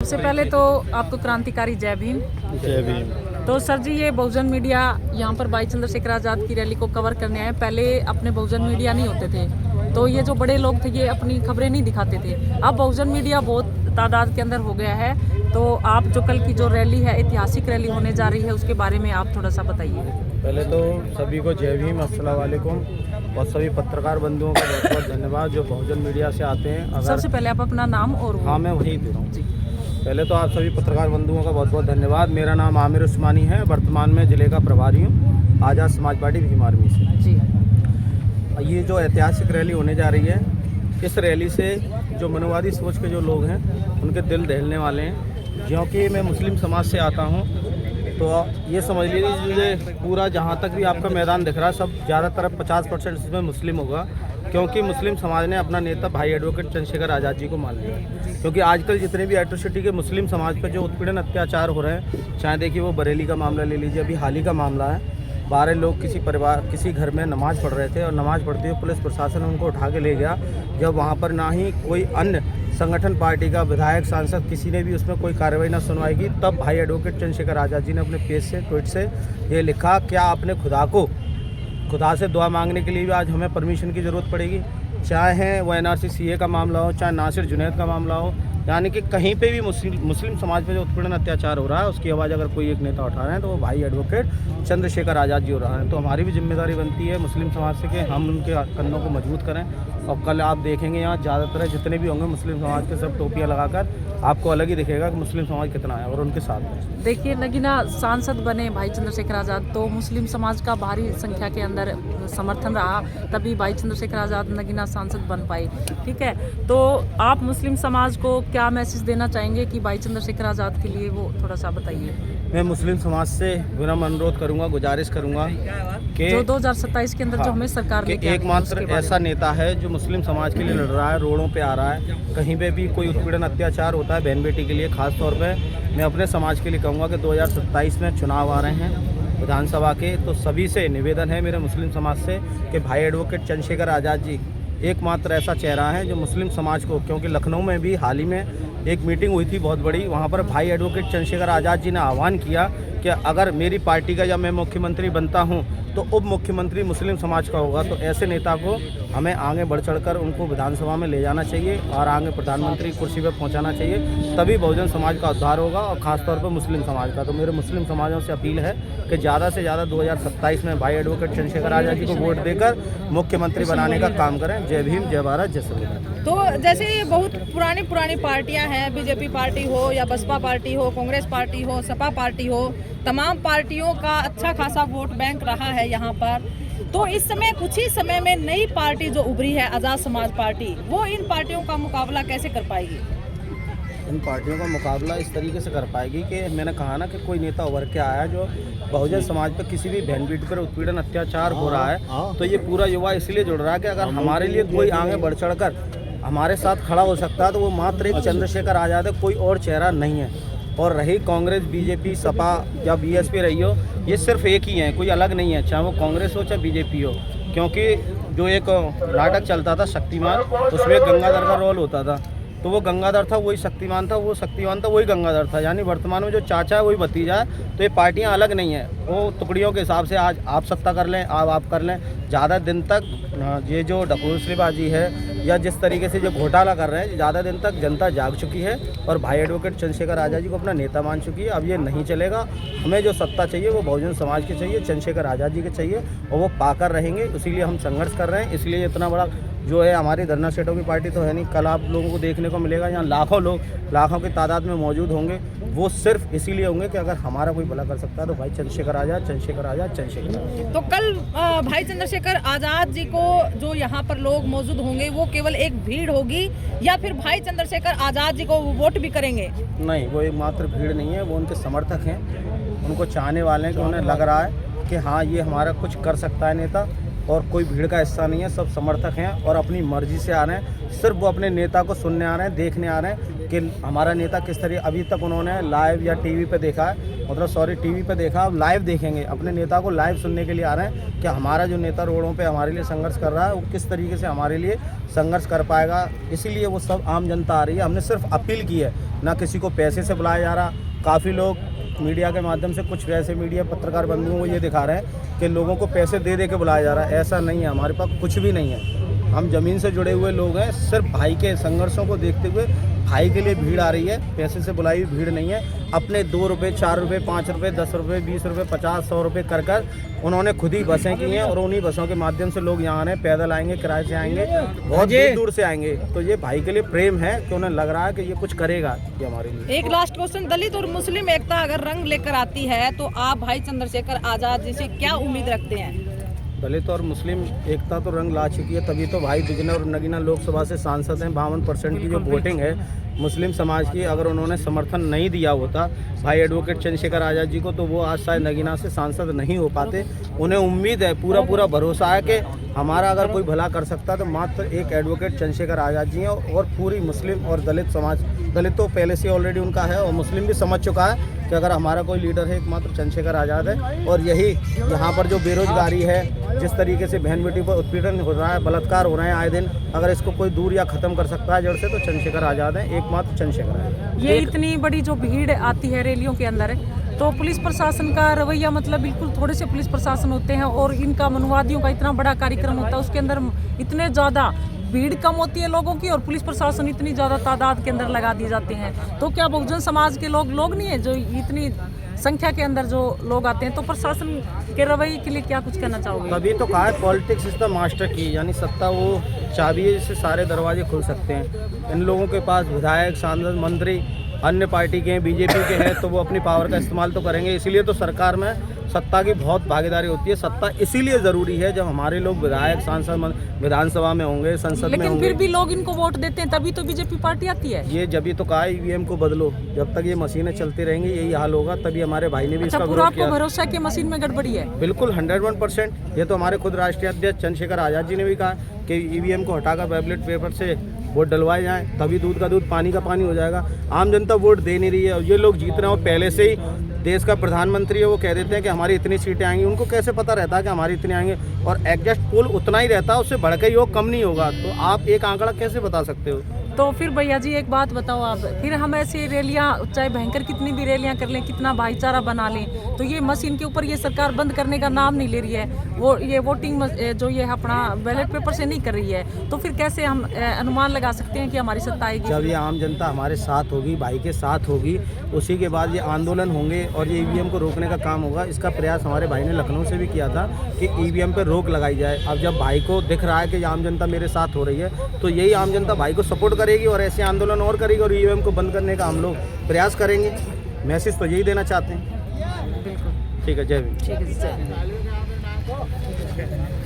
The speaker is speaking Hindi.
सबसे पहले तो आपको क्रांतिकारी जय भीम। जय भीम। तो सर जी, ये बहुजन मीडिया यहाँ पर भाई चंद्रशेखर आज़ाद की रैली को कवर करने आए। पहले अपने बहुजन मीडिया नहीं होते थे, तो ये जो बड़े लोग थे ये अपनी खबरें नहीं दिखाते थे। अब बहुजन मीडिया बहुत तादाद के अंदर हो गया है। तो आप जो कल की जो रैली है, ऐतिहासिक रैली होने जा रही है, उसके बारे में आप थोड़ा सा बताइए। पहले तो सभी को जय भीम, अस्सलाम वालेकुम। और सभी पत्रकार बंधुओं का बहुत बहुत धन्यवाद जो बहुजन मीडिया से आते हैं। सबसे पहले आप अपना नाम और हाँ, मैं वहीं दे रहा हूँ जी। पहले तो आप सभी पत्रकार बंधुओं का बहुत बहुत धन्यवाद। मेरा नाम आमिर उस्मानी है, वर्तमान में ज़िले का प्रभारी हूँ आज़ाद समाज पार्टी भीम आर्मी से जी। ये जो ऐतिहासिक रैली होने जा रही है, इस रैली से जो मनोवादी सोच के जो लोग हैं उनके दिल दहलने वाले हैं। क्योंकि मैं मुस्लिम समाज से आता हूँ, तो ये समझ लीजिए पूरा जहाँ तक भी आपका मैदान दिख रहा है सब ज़्यादातर 50% इसमें मुस्लिम होगा, क्योंकि मुस्लिम समाज ने अपना नेता भाई एडवोकेट चंद्रशेखर आज़ाद जी को मान लिया। क्योंकि आजकल जितने भी एट्रोसिटी के मुस्लिम समाज पर जो उत्पीड़न अत्याचार हो रहे हैं, चाहे देखिए वो बरेली का मामला ले लीजिए, अभी हाल ही का मामला है। 12 लोग किसी घर में नमाज़ पढ़ रहे थे और नमाज़ पढ़ते हुए पुलिस प्रशासन उनको उठा के ले गया, जब वहाँ पर ना ही कोई अन्य संगठन पार्टी का विधायक सांसद किसी ने भी उसमें कोई कार्रवाई ना सुनवाई की। तब भाई एडवोकेट चंद्रशेखर आज़ाद जी ने अपने पेज से ट्वीट से ये लिखा, क्या आपने खुदा से दुआ मांगने के लिए भी आज हमें परमिशन की ज़रूरत पड़ेगी? चाहे वो NRC CA का मामला हो, चाहे नासिर जुनैद का मामला हो, यानी कि कहीं पे भी मुस्लिम समाज पे जो उत्पीड़न अत्याचार हो रहा है उसकी आवाज़ अगर कोई एक नेता उठा रहे हैं तो वो भाई एडवोकेट चंद्रशेखर आज़ाद जी हो रहा है। तो हमारी भी जिम्मेदारी बनती है मुस्लिम समाज से कि हम उनके कंधों को मजबूत करें। और कल आप देखेंगे यहाँ ज़्यादातर जितने भी होंगे मुस्लिम समाज के सब टोपियाँ लगाकर, आपको अलग ही दिखेगा कि मुस्लिम समाज कितना है और उनके साथ है। देखिए नगीना सांसद बने भाई चंद्रशेखर आज़ाद, तो मुस्लिम समाज का भारी संख्या के अंदर समर्थन रहा, तभी भाई चंद्रशेखर आज़ाद नगीना सांसद बन पाए। ठीक है, तो आप मुस्लिम समाज को क्या मैसेज देना चाहेंगे कि भाई चंद्रशेखर आज़ाद के लिए, वो थोड़ा सा बताइए। मैं मुस्लिम समाज से विनम्र अनुरोध करूँगा, गुजारिश करूँगा कि जो 2027 के अंदर जो हमें सरकार कि एकमात्र ऐसा नेता है जो मुस्लिम समाज के लिए लड़ रहा है, रोडों पे आ रहा है। कहीं पे भी कोई उत्पीड़न अत्याचार होता है बहन बेटी के लिए, खास तौर पे मैं अपने समाज के लिए कहूँगा कि 2027 में चुनाव आ रहे हैं विधानसभा के, तो सभी से निवेदन है मेरे मुस्लिम समाज से कि भाई एडवोकेट चंद्रशेखर आज़ाद जी एकमात्र ऐसा चेहरा है जो मुस्लिम समाज को, क्योंकि लखनऊ में भी हाल ही में एक मीटिंग हुई थी बहुत बड़ी, वहाँ पर भाई एडवोकेट चंद्रशेखर आज़ाद जी ने आह्वान किया कि अगर मेरी पार्टी का या मैं मुख्यमंत्री बनता हूँ तो उप मुख्यमंत्री मुस्लिम समाज का होगा। तो ऐसे नेता को हमें आगे बढ़ चढ़कर उनको विधानसभा में ले जाना चाहिए और आगे प्रधानमंत्री कुर्सी पर पहुंचाना चाहिए, तभी बहुजन समाज का उद्धार होगा और ख़ासतौर पर मुस्लिम समाज का। तो मेरे मुस्लिम समाजों से अपील है कि ज़्यादा से ज़्यादा 2027 में भाई एडवोकेट चंद्रशेखर आज़ाद जी को वोट देकर मुख्यमंत्री बनाने का काम करें। जय भीम, जय भारत, जय संविधान। तो जैसे ये बहुत पुरानी पार्टियां हैं, बीजेपी पार्टी हो या बसपा पार्टी हो, कांग्रेस पार्टी हो, सपा पार्टी हो, तमाम पार्टियों का अच्छा खासा वोट बैंक रहा है यहाँ पर। तो इस समय कुछ ही समय में नई पार्टी जो उभरी है आज़ाद समाज पार्टी, वो इन पार्टियों का मुकाबला कैसे कर पाएगी? इन पार्टियों का मुकाबला इस तरीके से कर पाएगी कि मैंने कहा ना कि कोई नेता उभर के आया जो बहुजन समाज पर किसी भी बहन बेटी पर उत्पीड़न अत्याचार हो रहा है, तो ये पूरा युवा इसलिए जुड़ रहा है कि अगर हमारे लिए कोई आगे बढ़ चढ़कर हमारे साथ खड़ा हो सकता है तो वो मात्र एक चंद्रशेखर आज़ाद है, कोई और चेहरा नहीं है। और रही कांग्रेस, बीजेपी, सपा या BSP रही हो, ये सिर्फ एक ही है, कोई अलग नहीं है, चाहे वो कांग्रेस हो चाहे BJP हो। क्योंकि जो एक नाटक चलता था शक्तिमान, उसमें गंगाधर का रोल होता था, तो वो गंगाधर था वही शक्तिमान था, वो शक्तिमान था वही गंगाधर था। यानी वर्तमान में जो चाचा है वही भतीजा है। तो ये पार्टियां अलग नहीं है, वो टुकड़ियों के हिसाब से आज आप सत्ता कर लें, आप कर लें। ज़्यादा दिन तक ये जो ढकोसलेबाजी है या जिस तरीके से जो घोटाला कर रहे हैं, ज़्यादा दिन तक जनता जाग चुकी है और भाई एडवोकेट चंद्रशेखर आज़ाद जी को अपना नेता मान चुकी है। अब ये नहीं चलेगा। हमें जो सत्ता चाहिए वो बहुजन समाज की चाहिए, चंद्रशेखर आज़ाद जी के चाहिए और वो पाकर रहेंगे। इसीलिए हम संघर्ष कर रहे हैं, इसलिए इतना बड़ा जो है हमारी धरना सेठों की पार्टी तो है नहीं। कल आप लोगों को देखने को मिलेगा यहाँ लाखों लोग, लाखों की तादाद में मौजूद होंगे। वो सिर्फ इसीलिए होंगे कि अगर हमारा कोई भला कर सकता है तो भाई चंद्रशेखर आज़ाद, चंद्रशेखर आज़ाद, चंद्रशेखर आज़ाद। तो कल भाई चंद्रशेखर आज़ाद जी को जो यहाँ पर लोग मौजूद होंगे वो केवल एक भीड़ होगी या फिर भाई चंद्रशेखर आज़ाद जी को वोट भी करेंगे? नहीं, वो एक मात्र भीड़ नहीं है, वो उनके समर्थक हैं, उनको चाहने वाले हैं कि उन्हें लग रहा है कि हाँ ये हमारा कुछ कर सकता है नेता। और कोई भीड़ का हिस्सा नहीं है, सब समर्थक हैं और अपनी मर्जी से आ रहे हैं। सिर्फ वो अपने नेता को सुनने आ रहे हैं, देखने आ रहे हैं कि हमारा नेता किस तरह, अभी तक उन्होंने लाइव या टीवी पे देखा है, टीवी पे देखा, अब लाइव देखेंगे। अपने नेता को लाइव सुनने के लिए आ रहे हैं कि हमारा जो नेता रोडों पे हमारे लिए संघर्ष कर रहा है वो किस तरीके से हमारे लिए संघर्ष कर पाएगा। इसीलिए वो सब आम जनता आ रही है। हमने सिर्फ अपील की है, ना किसी को पैसे से बुलाया जा रहा। काफ़ी लोग मीडिया के माध्यम से, कुछ वैसे मीडिया पत्रकार बंधुओं को ये दिखा रहे हैं कि लोगों को पैसे दे के बुलाया जा रहा है। ऐसा नहीं है, हमारे पास कुछ भी नहीं है। हम ज़मीन से जुड़े हुए लोग हैं। सिर्फ भाई के संघर्षों को देखते हुए भाई के लिए भीड़ आ रही है, पैसे से बुलाई हुई भीड़ नहीं है। अपने 2 रुपये, 4 रुपये, 5 रुपये, 10 रुपये, 20 रुपये, 50, 100 रुपये कर उन्होंने खुद ही बसें की हैं और उन्हीं बसों के माध्यम से लोग यहाँ आ रहे हैं। पैदल आएंगे, किराए से आएंगे, बहुत दूर दूर से आएंगे। तो ये भाई के लिए प्रेम है कि उन्हें लग रहा है कि ये कुछ करेगा ये हमारे लिए। एक लास्ट क्वेश्चन, दलित और मुस्लिम एकता अगर रंग लेकर आती है तो आप भाई चंद्रशेखर आजाद जी से क्या उम्मीद रखते हैं? दलित और मुस्लिम एकता तो रंग ला चुकी है, तभी तो भाई बिजनौर और नगीना लोकसभा से सांसद हैं। 52% की जो वोटिंग है मुस्लिम समाज की, अगर उन्होंने समर्थन नहीं दिया होता भाई एडवोकेट चंद्रशेखर आज़ाद जी को, तो वो आज शायद नगीना से सांसद नहीं हो पाते। उन्हें उम्मीद है, पूरा भरोसा है कि हमारा अगर कोई भला कर सकता तो मात्र एक एडवोकेट चंद्रशेखर आज़ाद जी हैं। और पूरी मुस्लिम और दलित समाज, दलित तो पहले से ऑलरेडी उनका है और मुस्लिम भी समझ चुका है कि अगर हमारा कोई लीडर है एकमात्र चंद्रशेखर आज़ाद है। और यही यहाँ पर जो बेरोजगारी है, जिस तरीके से बहन बेटी पर उत्पीड़न हो रहा है, बलात्कार हो रहे हैं आए दिन, अगर इसको कोई दूर या ख़त्म कर सकता है जड़ से तो चंद्रशेखर आज़ाद है, एकमात्र चंद्रशेखर है। ये इतनी बड़ी जो भीड़ आती है रैलियों के अंदर, तो पुलिस प्रशासन का रवैया मतलब बिल्कुल, थोड़े से पुलिस प्रशासन होते हैं और इनका मनुवादियों का इतना बड़ा कार्यक्रम होता है, उसके अंदर इतने ज़्यादा भीड़ कम होती है लोगों की और पुलिस प्रशासन इतनी ज़्यादा तादाद के अंदर लगा दिए जाते हैं। तो क्या बहुजन समाज के लोग नहीं है जो इतनी संख्या के अंदर जो लोग आते हैं, तो प्रशासन के रवैये के लिए क्या कुछ कहना चाहोगे? तभी तो कहा है पॉलिटिक्स इज द मास्टर की, यानी सत्ता वो चाबी है जिससे सारे दरवाजे खुल सकते हैं। इन लोगों के पास विधायक, सांसद, मंत्री अन्य पार्टी के हैं, बीजेपी के हैं, तो वो अपनी पावर का इस्तेमाल तो करेंगे। इसीलिए तो सरकार में सत्ता की बहुत भागीदारी होती है। सत्ता इसीलिए ज़रूरी है जब हमारे लोग विधायक, सांसद विधानसभा में होंगे, संसद में होंगे। लेकिन फिर भी लोग इनको वोट देते हैं, तभी तो बीजेपी पार्टी आती है। ये जब भी तो कहा ईवीएम को बदलो, जब तक ये मशीनें चलती रहेंगी यही हाल होगा। तभी हमारे भाई ने भी इसका पूरा विरोध किया। आपको भरोसा है कि मशीन में गड़बड़ी है? बिल्कुल 101%। ये तो हमारे खुद राष्ट्रीय अध्यक्ष चंद्रशेखर आज़ाद जी ने भी कहा कि ईवीएम को हटाकर बैलेट पेपर से वोट डलवाए जाएं, तभी दूध का दूध, पानी का पानी हो जाएगा। आम जनता वोट दे नहीं रही है और ये लोग जीत रहे हैं और पहले से ही देश का प्रधानमंत्री है, वो कह देते हैं कि हमारी इतनी सीटें आएंगी। उनको कैसे पता रहता है कि हमारी इतनी आएंगे? और एग्जैक्ट पोल उतना ही रहता है, उससे बढ़ के योग कम नहीं होगा। तो आप एक आंकड़ा कैसे बता सकते हो? तो फिर भैया जी एक बात बताओ आप, फिर हम ऐसी रैलियाँ, चाहे भयंकर कितनी भी रैलियाँ कर लें, कितना भाईचारा बना लें, तो ये मशीन के ऊपर ये सरकार बंद करने का नाम नहीं ले रही है। वो ये वोटिंग जो ये अपना बैलेट पेपर से नहीं कर रही है, तो फिर कैसे हम अनुमान लगा सकते हैं कि हमारी सत्ता आएगी? जब ये आम जनता हमारे साथ होगी, भाई के साथ होगी, उसी के बाद ये आंदोलन होंगे और ये ईवीएम को रोकने का काम होगा। इसका प्रयास हमारे भाई ने लखनऊ से भी किया था कि ईवीएम पर रोक लगाई जाए। अब जब भाई को दिख रहा है कि आम जनता मेरे साथ हो रही है, तो यही आम जनता भाई को सपोर्ट करेगी और ऐसे आंदोलन और करेगी और ईवीएम को बंद करने का हम लोग प्रयास करेंगे। मैसेज तो यही देना चाहते हैं। बिल्कुल ठीक है, जय हिंद। ठीक है।